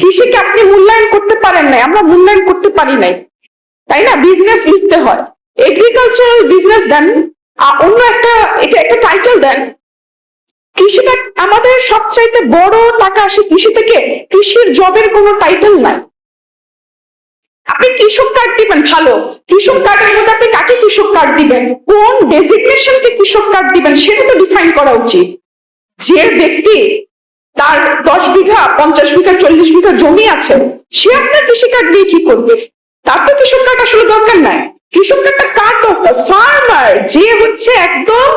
কৃষিকে আপনি মূল্যায়ন করতে পারেন নাই, আমরা মূল্যায়ন করতে পারি নাই, তাই না? বিজনেস লিখতে হয়, এগ্রিকালচারাল বিজনেস দেন, অন্য একটা এটা একটা টাইটেল দেন। কৃষিটা আমাদের সবচাইতে বড় টাকা আসে কৃষি থেকে, কৃষির জবের কোনো টাইটেল নাই। আপনি কৃষক কার্ড দিবেন, ভালো, কৃষক কার্ডের মধ্যে আপনি কাকে কৃষক কার্ড দিবেন, কোন ডেজিগনেশনকে কৃষক কার্ড দিবেন সেটা তো ডিফাইন করা উচিত। যে ব্যক্তি তার 10 বিঘা 50 বিঘা 40 বিঘা জমি আছে, সে আপনার কৃষি কার্ড দিয়ে কি করবে? তার তো কৃষক কার্ড আসলে দরকার নাই। কৃষক কার্ডটা কার দরকার? ফার্মার, যে হচ্ছে একদম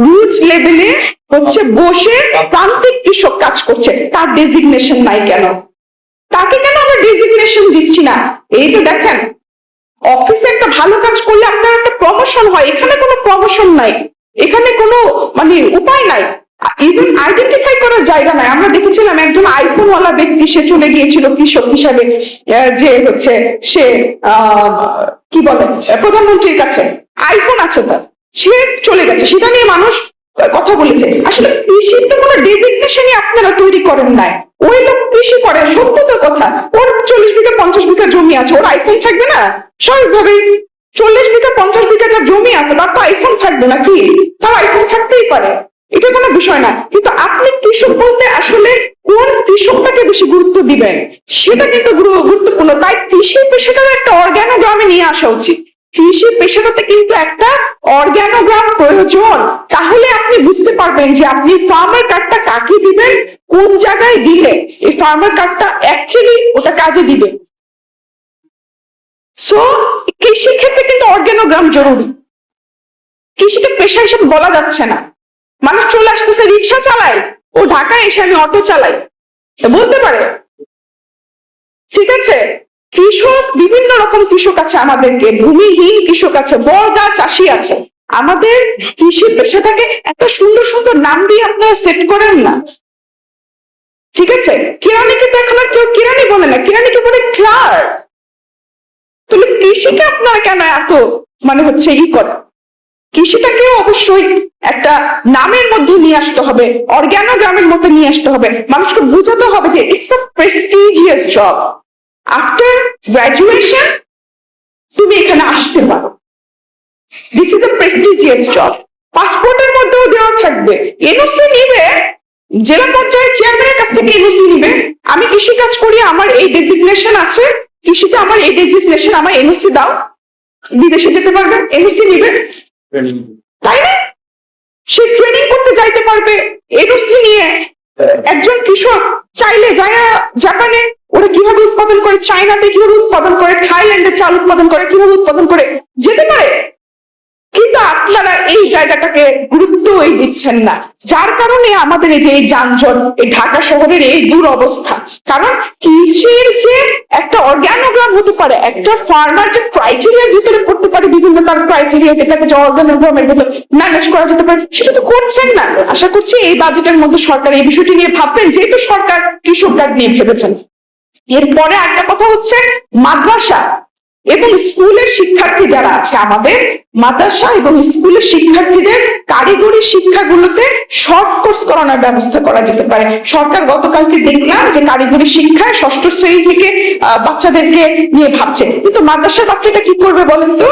রুট লেভেলে হচ্ছে বসে প্রান্তিক কৃষক কাজ করছে, তার ডেজিগনেশন নাই কেন? তাকে কেন আমরা ডেজিগনেশন দিচ্ছি না? এই যে দেখেন, অফিসে একটা ভালো কাজ করলে আপনার একটা প্রমোশন হয়, এখানে কোনো প্রমোশন নাই, এখানে কোনো মানে উপায় নাই, ইভেন আইডেন্টিফাই করার জায়গা নাই। আমরা দেখেছিলাম একজন আইফোন ওয়ালা ব্যক্তি, সে চলে গিয়েছিল কৃষক হিসাবে, যে হচ্ছে সে কি বলে প্রধানমন্ত্রীর কাছে আইফোন আছে তার, সে চলে গেছে, সেটা নিয়ে মানুষ কথা বলেছে। আসলে কৃষির তো কোনো ডেজিগনেশনই আপনারা তৈরি করেন নাই। ওই লোক কৃষি করে, সত্য তো কথা, ওর 40 বিঘা 50 বিঘা জমি আছে, ওর আইফোন থাকবে না? স্বাভাবিকভাবেই 40 বিঘা 50 বিঘা যার জমি আছে তার তো আইফোন থাকবে না, কি? তার আইফোন থাকতেই পারে, এটা কোনো বিষয় না। কিন্তু আপনি কৃষক বলতে আসলে কোন কৃষকটাকে বেশি গুরুত্ব দিবেন সেটা কিন্তু গুরুত্বপূর্ণ। তাই কৃষি পেশাটার একটা অর্গানোগ্রামে নিয়ে আসা উচিত। কৃষি পেশাটাতে কিন্তু একটা অর্গানোগ্রাম প্রয়োজন, তাহলে আপনি বুঝতে পারবেন যে আপনি ফার্মার কার্ডটা কাকে দিবেন, কোন জায়গায় দিলে এই ফার্মার কার্ডটা অ্যাকচুয়ালি ওটা কাজে দিবে। সো কৃষি ক্ষেত্রে কিন্তু অর্গানোগ্রাম জরুরি। কৃষিকে পেশা হিসেবে বলা যাচ্ছে না। মানুষ চলে আসতেছে, রিক্সা চালায়, ও ঢাকায় এসে আমি অটো চালাই, বলতে পারে, ঠিক আছে? কৃষক, বিভিন্ন রকম কৃষক আছে আমাদেরকে, ভূমিহীন কৃষক আছে, বর্গা চাষি আছে। আমাদের কৃষি পেশাটাকে একটা সুন্দর সুন্দর নাম দিয়ে আপনারা সেট করেন না, ঠিক আছে? কেরানিকে তো এখন আর কেউ কেরানি বলে না, কেরানিকে বলে ক্লার্ক। তাহলে কৃষিকে আপনারা কেন এত মানে হচ্ছে করেন? কৃষিটাকে অবশ্যই একটা নামের মধ্যে নিয়ে আসতে হবে, অর্গানোগ্রামের মধ্যে নিয়ে আসতে হবে, মানুষকে বোঝাতে হবে যে it's a prestigious job. After graduation তুমি এখানে আসতে পারো, this is a prestigious job. পাসপোর্টের মধ্যেও দেওয়া থাকবে, এনওসি নিবে, জেলা পর্যায়ের চেয়ারম্যানের কাছ থেকে এনওসি নিবে, আমি কৃষি কাজ করি, আমার এই ডেজিগনেশন আছে, কৃষিতে আমার এই ডেজিগনেশন, আমার এনওসি দাও। বিদেশে যেতে পারবে, এনওসি নিবে, তাই না? সে ট্রেনিং করতে যাইতে পারবে এনওসি নিয়ে। একজন কৃষক চাইলে যায় জাপানে ওরা কিভাবে উৎপাদন করে, চায়নাতে কিভাবে উৎপাদন করে, থাইল্যান্ডে চাল উৎপাদন করে, কিভাবে উৎপাদন করে যেতে পারে। কিন্তু আপনারা এই জায়গাটাকে গুরুত্বই দিচ্ছেন না, যার কারণে আমাদের এই যে এই যানজট, এই ঢাকা শহরের এই দুরবস্থা। কারণ কৃষির যে একটা অর্গানোগ্রাম হতে পারে, একটা ফার্মার যে ক্রাইটেরিয়ার ভিতরে পড়তে পারে, বিভিন্ন তার ক্রাইটেরিয়া যেটাকে যে অর্গানোগ্রামের ভিতরে ম্যানেজ করা যেতে পারে, সেটা তো করছেন না। আশা করছি এই বাজেটের মধ্যে সরকার এই বিষয়টি নিয়ে ভাববেন, যেহেতু সরকার কৃষক কার্ড নিয়ে ভেবেছেন। এরপরে একটা কথা হচ্ছে মাদ্রাসা এবং স্কুলের শিক্ষার্থী যারা আছে, আমাদের মাদ্রাসা এবং স্কুলের শিক্ষার্থীদের কারিগরি শিক্ষাগুলোতে শর্ট কোর্স করানোর ব্যবস্থা করা যেতে পারে। সরকার গতকালকে দেখলাম যে কারিগরি শিক্ষায় 6ষ্ঠ শ্রেণী থেকে বাচ্চাদেরকে নিয়ে ভাবছে, কিন্তু মাদ্রাসার বাচ্চাটা কি করবে বলেন তো?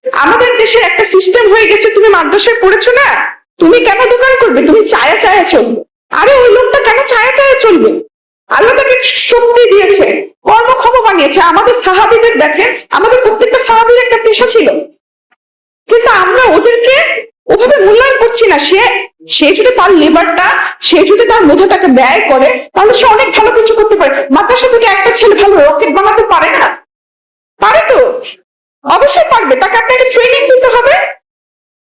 আমাদের দেশের একটা সিস্টেম হয়ে গেছে, তুমি মাদ্রাসায় পড়েছো না, তুমি কেন দোকান করবে, তুমি চায়া চায়া চলবে। আরে ওই লোকটা কেন চায়া চায়া চলবে? আল্লাহ তাকে শক্তি দিয়েছে, কর্মক্ষম বানিয়েছে। আমাদের সাহাবীদের দেখেন, আমাদের প্রত্যেকটা সাহাবীর একটা পেশা ছিল, কিন্তু আমরা ওদেরকে ওভাবে মূল্যায়ন করছি না। সে যদি তার লেবারটা, সে যদি তার মেধাটাকে ব্যয় করে, তাহলে সে অনেক ভালো কিছু করতে পারে। মাদ্রাসা থেকে একটা ছেলে ভালো রকেট বানাতে পারে না? পারে তো, অবশ্যই পারবে, তাকে আপনাকে ট্রেনিং দিতে হবে।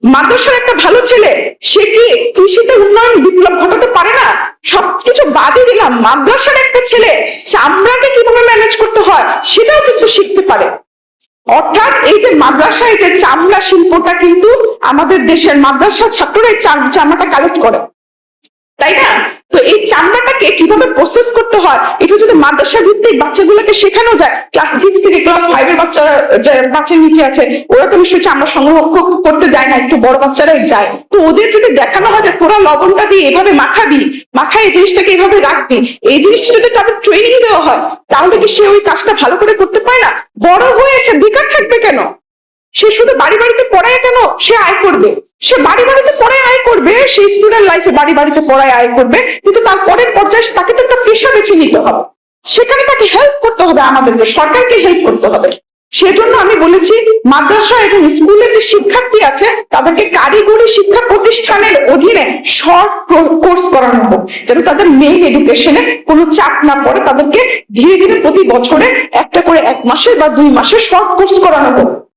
মাদ্রাসার একটা ভালো ছেলে, সে কি কৃষিতে উন্নয়ন বিপ্লব ঘটাতে পারে না? সবকিছু বাদই দিলাম, মাদ্রাসার একটা ছেলে চামড়াকে কিভাবে ম্যানেজ করতে হয় সেটাও কিন্তু শিখতে পারে। অর্থাৎ এই যে মাদ্রাসায় যে চামড়া শিল্পটা, কিন্তু আমাদের দেশের মাদ্রাসা ছাত্ররা চামড়াটা কালেক্ট করে, তাই না? তো এই চামড়াটাকে কিভাবে প্রসেস করতে হয় এটা যদি মাদ্রাসা ভিত্তিক বাচ্চাগুলোকে শেখানো যায়, ক্লাস 6 থেকে ক্লাস 5 এর বাচ্চা নিচে আছে, ওরা তো নিশ্চয়ই চামড়া সংগ্রহ করতে যায় না, একটু বড় বাচ্চারাই যায়। তো ওদের যদি দেখানো হয় যে তোরা লবণটা দিয়ে এভাবে মাখাবি, মাখায় এই জিনিসটাকে এইভাবে রাখবি, এই জিনিসটা যদি তাদের ট্রেনিং দেওয়া হয়, তাহলে কি সে ওই কাজটা ভালো করে করতে পারে না? বড় হয়ে সে বেকার থাকবে কেন? সে শুধু বাড়িতে পড়ায় কেন সে আয় করবে? সে বাড়িতে পড়ায় আয় করবে, সেই স্টুডেন্ট লাইফে বাড়িতে পড়ায় আয় করবে, কিন্তু তার পরের পর্যায়ে তাকে তো একটা পেশা বেছে নিতে হবে, সেখানে তাকে হেল্প করতে হবে, আমাদেরকে সরকারকে হেল্প করতে হবে। সেজন্য আমি বলেছি মাদ্রাসা এবং স্কুলের যে শিক্ষার্থী আছে তাদেরকে কারিগরি শিক্ষা প্রতিষ্ঠানের অধীনে শর্ট কোর্স করানো হোক, যেন তাদের মেইন এডুকেশনে কোনো চাপ না পড়ে, তাদেরকে ধীরে ধীরে প্রতি বছরে একটা করে 1 মাসের বা 2 মাসের শর্ট কোর্স করানো হোক।